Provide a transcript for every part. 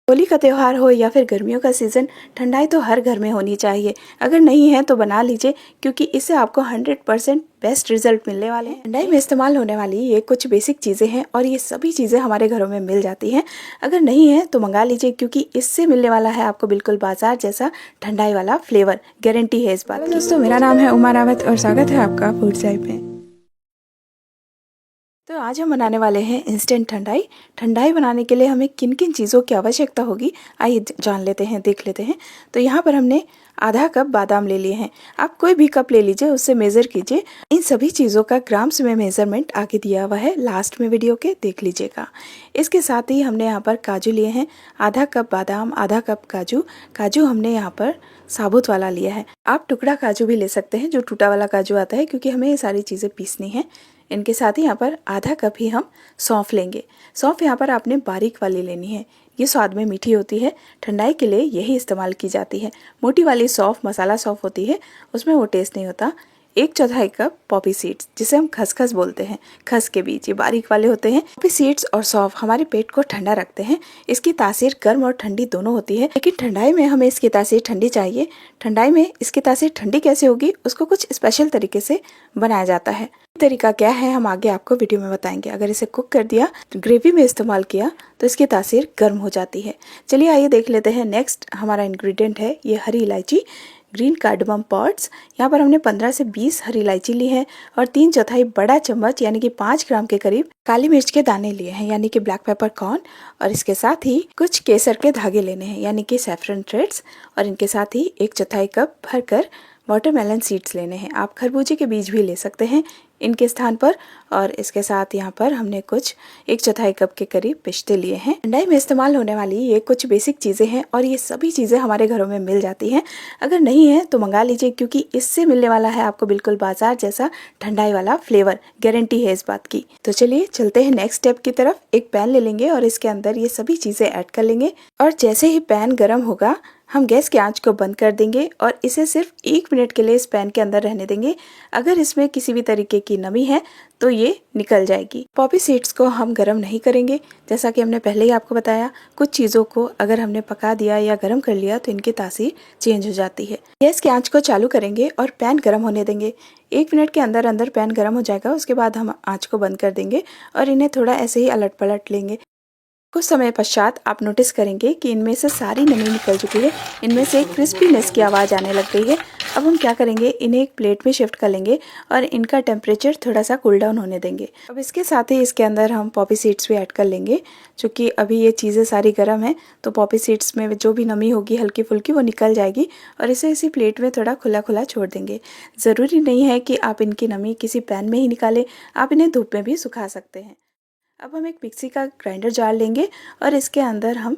होली का त्यौहार हो या फिर गर्मियों का सीज़न, ठंडाई तो हर घर में होनी चाहिए। अगर नहीं है तो बना लीजिए, क्योंकि इससे आपको 100% बेस्ट रिजल्ट मिलने वाले हैं। ठंडाई में इस्तेमाल होने वाली ये कुछ बेसिक चीज़ें हैं और ये सभी चीज़ें हमारे घरों में मिल जाती हैं। अगर नहीं है तो मंगा लीजिए, क्योंकि इससे मिलने वाला है आपको बिल्कुल बाजार जैसा ठंडाई वाला फ्लेवर। गारंटी है इस बात की। दोस्तों, मेरा नाम है उमा रावत और स्वागत है आपका फूड साइड में। तो आज हम बनाने वाले हैं इंस्टेंट ठंडाई। ठंडाई बनाने के लिए हमें किन किन चीज़ों की आवश्यकता होगी, आइए जान लेते हैं, देख लेते हैं। तो यहाँ पर हमने आधा कप बादाम ले लिए हैं। आप कोई भी कप ले लीजिए, उससे मेज़र कीजिए। इन सभी चीज़ों का ग्राम्स में मेज़रमेंट आगे दिया हुआ है, लास्ट में वीडियो के देख लीजिएगा। इसके साथ ही हमने यहाँ पर काजू लिए हैं, आधा कप बादाम, आधा कप काजू। काजू हमने यहाँ पर साबुत वाला लिया है। आप टुकड़ा काजू भी ले सकते हैं, जो टूटा वाला काजू आता है, क्योंकि हमें ये सारी चीज़ें पीसनी है। इनके साथ ही यहाँ पर आधा कप ही हम सौंफ लेंगे। सौंफ यहाँ पर आपने बारीक वाली लेनी है, ये स्वाद में मीठी होती है। ठंडाई के लिए यही इस्तेमाल की जाती है। मोटी वाली सौंफ मसाला सौंफ होती है, उसमें वो टेस्ट नहीं होता। 1/4 कप पॉपी सीड्स, जिसे हम खसखस बोलते हैं, खस के बीज, ये बारीक वाले होते हैं। पॉपी सीड्स और सौंफ हमारे पेट को ठंडा रखते हैं। इसकी तासीर गर्म और ठंडी दोनों होती है, लेकिन ठंडाई में हमें इसकी तासीर ठंडी चाहिए। ठंडाई में इसकी तासीर ठंडी कैसे होगी, उसको कुछ स्पेशल तरीके से बनाया जाता है। तरीका क्या है हम आगे आपको वीडियो में बताएंगे। अगर इसे कुक कर दिया, ग्रेवी में इस्तेमाल किया, तो इसकी तासीर गर्म हो जाती है। चलिए आइए देख लेते हैं। नेक्स्ट हमारा इंग्रेडिएंट है ये हरी इलायची, ग्रीन कार्डमम पॉड्स। यहाँ पर हमने 15 से 20 हरी इलायची ली है और 3/4 बड़ा चम्मच यानी कि 5 ग्राम के करीब काली मिर्च के दाने लिए हैं, यानी कि ब्लैक पेपर कॉर्न। और इसके साथ ही कुछ केसर के धागे लेने हैं, यानी कि सैफरन थ्रेड्स। और इनके साथ ही 1/4 कप भरकर वाटरमेलन सीड्स लेने हैं। आप खरबूजे के बीज भी ले सकते हैं इनके स्थान पर। और इसके साथ यहाँ पर हमने कुछ 1/4 कप के करीब पिस्ते लिए हैं। ठंडाई में इस्तेमाल होने वाली ये कुछ बेसिक चीज़ें हैं और ये सभी चीज़ें हमारे घरों में मिल जाती हैं। अगर नहीं है तो मंगा लीजिए, क्योंकि इससे मिलने वाला है आपको बिल्कुल बाजार जैसा ठंडाई वाला फ्लेवर। गारंटी है इस बात की। तो चलिए चलते हैं नेक्स्ट स्टेप की तरफ। एक पैन ले लेंगे और इसके अंदर ये सभी चीज़ें ऐड कर लेंगे। और जैसे ही पैन गर्म होगा, हम गैस की आंच को बंद कर देंगे और इसे सिर्फ 1 मिनट के लिए इस पैन के अंदर रहने देंगे। अगर इसमें किसी भी तरीके की नमी है तो ये निकल जाएगी। पॉपी सीड्स को हम गर्म नहीं करेंगे, जैसा कि हमने पहले ही आपको बताया। कुछ चीज़ों को अगर हमने पका दिया या गर्म कर लिया तो इनकी तासीर चेंज हो जाती है। गैस की आंच को चालू करेंगे और पैन गर्म होने देंगे। 1 मिनट के अंदर अंदर पैन गर्म हो जाएगा। उसके बाद हम आंच को बंद कर देंगे और इन्हें थोड़ा ऐसे ही अलट पलट लेंगे। कुछ समय पश्चात आप नोटिस करेंगे कि इनमें से सारी नमी निकल चुकी है। इनमें से क्रिस्पीनेस की आवाज़ आने लग गई है। अब हम क्या करेंगे, इन्हें एक प्लेट में शिफ्ट कर लेंगे और इनका टेम्परेचर थोड़ा सा कूल डाउन होने देंगे। अब इसके साथ ही इसके अंदर हम पॉपी सीड्स भी ऐड कर लेंगे। चूँकि अभी ये चीज़ें सारी गर्म है, तो पॉपी सीड्स में जो भी नमी होगी हल्की फुल्की, वो निकल जाएगी। और इसे इसी प्लेट में थोड़ा खुला खुला छोड़ देंगे। ज़रूरी नहीं है कि आप इनकी नमी किसी पैन में ही निकालें, आप इन्हें धूप में भी सुखा सकते हैं। अब हम एक मिक्सी का ग्राइंडर जार लेंगे और इसके अंदर हम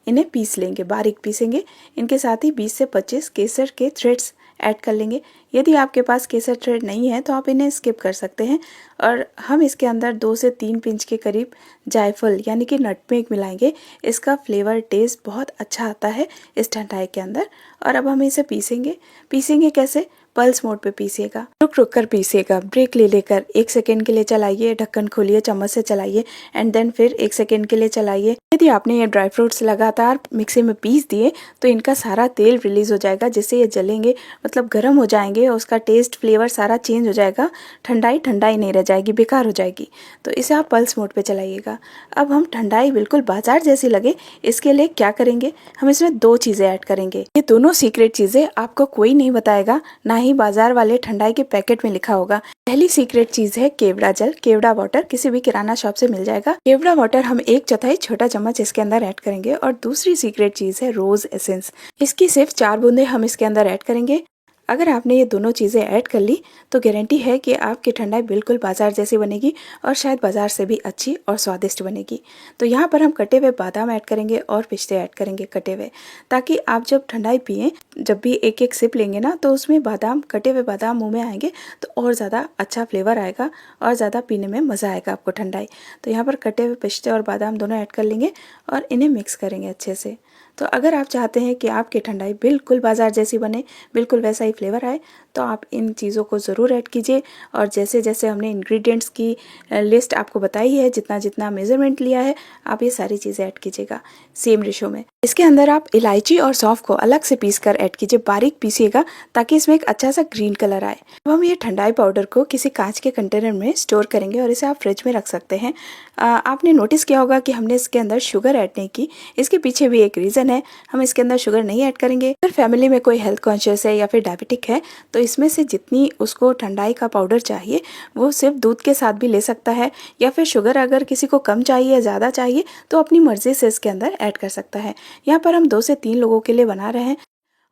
इन्हें पीस लेंगे, बारीक पीसेंगे। इनके साथ ही 20 से 25 केसर के थ्रेड्स ऐड कर लेंगे। यदि आपके पास केसर थ्रेड नहीं है तो आप इन्हें स्किप कर सकते हैं। और हम इसके अंदर 2 से 3 पिंच के करीब जायफल यानी कि नटमेग मिलाएंगे। इसका फ्लेवर टेस्ट बहुत अच्छा आता है इस ठंडाई के अंदर। और अब हम इसे पीसेंगे कैसे, पल्स मोड पे पीसिएगा, रुक रुक कर पीसिएगा। ब्रेक ले लेकर 1 सेकेंड के लिए चलाइए, ढक्कन खोलिए, चम्मच से चलाइए एंड देन फिर 1 सेकेंड के लिए चलाइए। यदि आपने ये ड्राई फ्रूट्स लगातार मिक्सी में पीस दिए तो इनका सारा तेल रिलीज हो जाएगा, जिससे ये जलेंगे, मतलब गर्म हो जाएंगे और उसका टेस्ट फ्लेवर सारा चेंज हो जाएगा। ठंडाई नहीं रह जाएगी, बेकार हो जाएगी। तो इसे आप पल्स मोड पे चलाइएगा। अब हम ठंडाई बिल्कुल बाजार जैसी लगे, इसके लिए क्या करेंगे, हम इसमें 2 चीज़ें ऐड करेंगे। ये दोनों सीक्रेट चीज़ें आपको कोई नहीं बताएगा, ना ही बाजार वाले ठंडाई के पैकेट में लिखा होगा। पहली सीक्रेट चीज है केवड़ा जल, केवड़ा वाटर। किसी भी किराना शॉप से मिल जाएगा। केवड़ा वाटर हम 1/4 छोटा चम्मच इसके अंदर ऐड करेंगे। और दूसरी सीक्रेट चीज है रोज एसेंस। इसकी सिर्फ 4 बूंदे हम इसके अंदर ऐड करेंगे। अगर आपने ये दोनों चीज़ें ऐड कर ली तो गारंटी है कि आपकी ठंडाई बिल्कुल बाजार जैसी बनेगी और शायद बाजार से भी अच्छी और स्वादिष्ट बनेगी। तो यहाँ पर हम कटे हुए बादाम ऐड करेंगे और पिस्ते ऐड करेंगे कटे हुए, ताकि आप जब ठंडाई पिएं, जब भी एक एक सिप लेंगे ना, तो उसमें बादाम, कटे हुए बादाम मुँह में आएंगे तो और ज़्यादा अच्छा फ्लेवर आएगा और ज़्यादा पीने में मज़ा आएगा आपको ठंडाई। तो यहाँ पर कटे हुए पिस्ते और बादाम दोनों ऐड कर लेंगे और इन्हें मिक्स करेंगे अच्छे से। तो अगर आप चाहते हैं कि आपकी ठंडाई बिल्कुल बाजार जैसी बने, बिल्कुल वैसा ही फ्लेवर आए तो आप इन चीज़ों को ज़रूर ऐड कीजिए। और जैसे जैसे हमने इंग्रेडिएंट्स की लिस्ट आपको बताई है, जितना जितना मेज़रमेंट लिया है, आप ये सारी चीज़ें ऐड कीजिएगा सेम रेशो में। इसके अंदर आप इलायची और सौंफ को अलग से पीस कर ऐड कीजिए, बारीक पीसिएगा ताकि इसमें एक अच्छा सा ग्रीन कलर आए। अब हम ये ठंडाई पाउडर को किसी कांच के कंटेनर में स्टोर करेंगे और इसे आप फ्रिज में रख सकते हैं। आपने नोटिस किया होगा कि हमने इसके अंदर शुगर ऐड नहीं की, इसके पीछे भी एक रीज़न है। हम इसके अंदर शुगर नहीं ऐड करेंगे। अगर फैमिली में कोई हेल्थ कॉन्शियस है या फिर डायबिटिक है तो इसमें से जितनी उसको ठंडाई का पाउडर चाहिए वो सिर्फ दूध के साथ भी ले सकता है, या फिर शुगर अगर किसी को कम चाहिए या ज़्यादा चाहिए तो अपनी मर्ज़ी से इसके अंदर ऐड कर सकता है। यहाँ पर हम 2 से 3 लोगों के लिए बना रहे हैं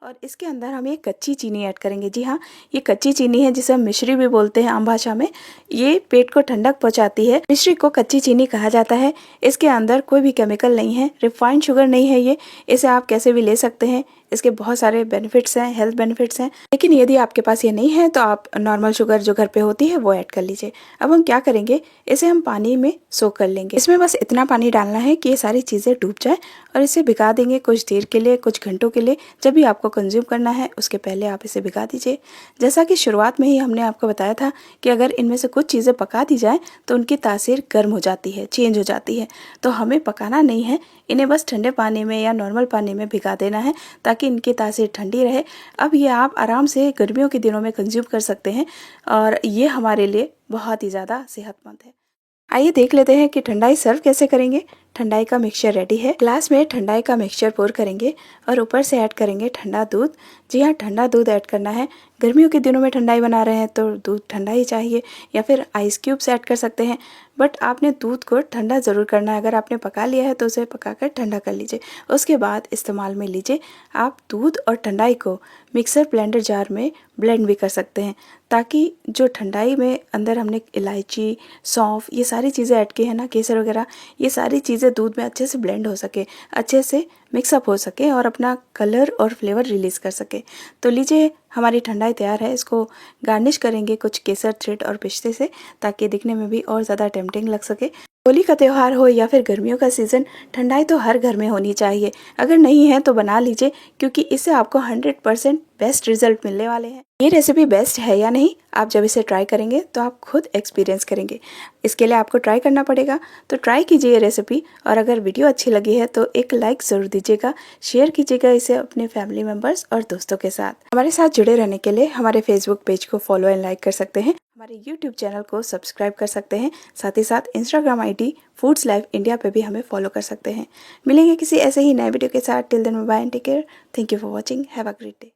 और इसके अंदर हम ये कच्ची चीनी ऐड करेंगे। जी हाँ, ये कच्ची चीनी है जिसे हम मिश्री भी बोलते हैं आम भाषा में। ये पेट को ठंडक पहुंचाती है। मिश्री को कच्ची चीनी कहा जाता है। इसके अंदर कोई भी केमिकल नहीं है, रिफाइंड शुगर नहीं है ये। इसे आप कैसे भी ले सकते हैं। इसके बहुत सारे बेनिफिट्स हैं, हेल्थ बेनिफिट्स हैं। लेकिन यदि आपके पास ये नहीं है तो आप नॉर्मल शुगर जो घर पे होती है वो ऐड कर लीजिए। अब हम क्या करेंगे, इसे हम पानी में सोक कर लेंगे। इसमें बस इतना पानी डालना है कि ये सारी चीज़ें डूब जाए और इसे भिगा देंगे कुछ देर के लिए, कुछ घंटों के लिए। जब भी आपको कंज्यूम करना है उसके पहले आप इसे भिगा दीजिए। जैसा कि शुरुआत में ही हमने आपको बताया था कि अगर इनमें से कुछ चीज़ें पका दी जाए तो उनकी तासीर गर्म हो जाती है, चेंज हो जाती है। तो हमें पकाना नहीं है, इन्हें बस ठंडे पानी में या नॉर्मल पानी में भिगा देना है ताकि इनकी तासीर ठंडी रहे। अब ये आप आराम से गर्मियों के दिनों में कंज्यूम कर सकते हैं और ये हमारे लिए बहुत ही ज़्यादा सेहतमंद है। आइए देख लेते हैं कि ठंडाई सर्व कैसे करेंगे। ठंडाई का मिक्सचर रेडी है। ग्लास में ठंडाई का मिक्सचर पोर करेंगे और ऊपर से ऐड करेंगे ठंडा दूध। जी हाँ, ठंडा दूध ऐड करना है। गर्मियों के दिनों में ठंडाई बना रहे हैं तो दूध ठंडा ही चाहिए, या फिर आइस क्यूब्स ऐड कर सकते हैं। बट आपने दूध को ठंडा ज़रूर करना है। अगर आपने पका लिया है तो उसे पकाकर ठंडा कर लीजिए, उसके बाद इस्तेमाल में लीजिए। आप दूध और ठंडाई को मिक्सर ब्लेंडर जार में ब्लेंड भी कर सकते हैं ताकि जो ठंडाई में अंदर हमने इलायची, सौंफ, ये सारी चीज़ें ऐड की है ना, केसर वगैरह, ये सारी चीज़ें दूध में अच्छे से ब्लेंड हो सके, अच्छे से मिक्सअप हो सके और अपना कलर और फ्लेवर रिलीज़ कर सके। तो लीजिए, हमारी ठंडाई तैयार है। इसको गार्निश करेंगे कुछ केसर, थ्रेड और पिस्ते से ताकि दिखने में भी और ज़्यादा टेम्पटिंग लग सके। होली का त्यौहार हो या फिर गर्मियों का सीज़न, ठंडाई तो हर घर में होनी चाहिए। अगर नहीं है तो बना लीजिए, क्योंकि इससे आपको 100% बेस्ट रिजल्ट मिलने वाले हैं। ये रेसिपी बेस्ट है या नहीं, आप जब इसे ट्राई करेंगे तो आप खुद एक्सपीरियंस करेंगे। इसके लिए आपको ट्राई करना पड़ेगा, तो ट्राई कीजिए ये रेसिपी। और अगर वीडियो अच्छी लगी है तो एक लाइक ज़रूर दीजिएगा, शेयर कीजिएगा इसे अपने फैमिली मेम्बर्स और दोस्तों के साथ। हमारे साथ जुड़े रहने के लिए हमारे फेसबुक पेज को फॉलो एंड लाइक कर सकते हैं, हमारे यूट्यूब चैनल को सब्सक्राइब कर सकते हैं, साथ ही साथ Instagram ID foods life India पे भी हमें फॉलो कर सकते हैं। मिलेंगे किसी ऐसे ही नए वीडियो के साथ। Till then bye and take care. Thank you for watching. Have a great day.